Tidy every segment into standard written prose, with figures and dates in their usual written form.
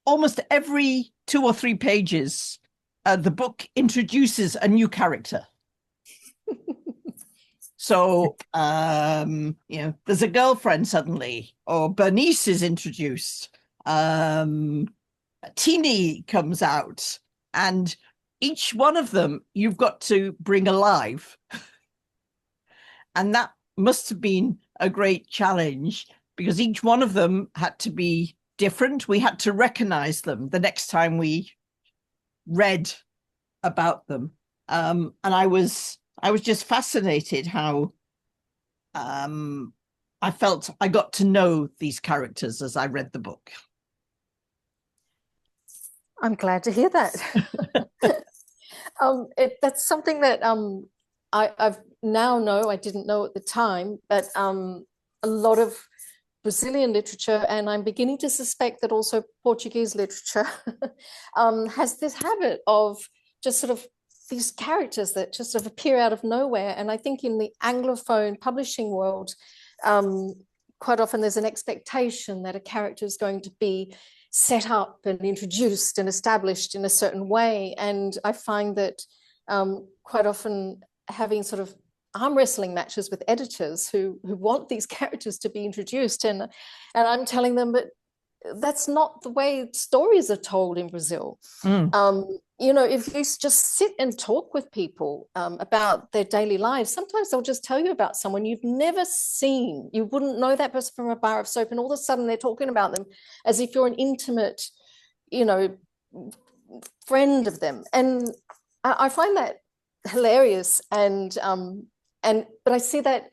almost every 2 or 3 pages, the book introduces a new character. So, there's a girlfriend suddenly, or Bernice is introduced. Teeny comes out, and each one of them you've got to bring alive. And that must have been a great challenge because each one of them had to be different. We had to recognize them the next time we read about them. And I was just fascinated how I felt I got to know these characters as I read the book. I'm glad to hear that. That's something that I've now know, I didn't know at the time, but a lot of Brazilian literature, and I'm beginning to suspect that also Portuguese literature has this habit of just sort of these characters that just sort of appear out of nowhere. And I think in the Anglophone publishing world, quite often there's an expectation that a character is going to be set up and introduced and established in a certain way. And I find that quite often having sort of arm wrestling matches with editors who want these characters to be introduced, and I'm telling them, but that's not the way stories are told in Brazil. If you just sit and talk with people about their daily lives, sometimes they'll just tell you about someone you've never seen. You wouldn't know that person from a bar of soap, and all of a sudden they're talking about them as if you're an intimate, friend of them. And I find that hilarious, but I see that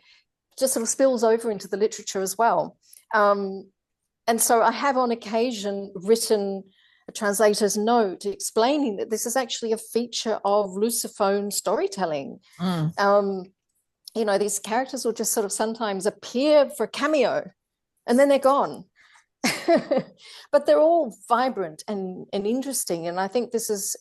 just sort of spills over into the literature as well. And so I have on occasion written a translator's note explaining that this is actually a feature of Lusophone storytelling. These characters will just sort of sometimes appear for a cameo and then they're gone. But they're all vibrant and interesting. And I think this is,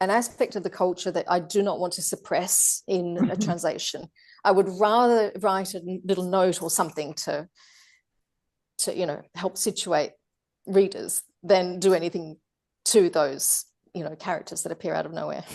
an aspect of the culture that I do not want to suppress in a translation. I would rather write a little note or something to help situate readers than do anything to those, characters that appear out of nowhere.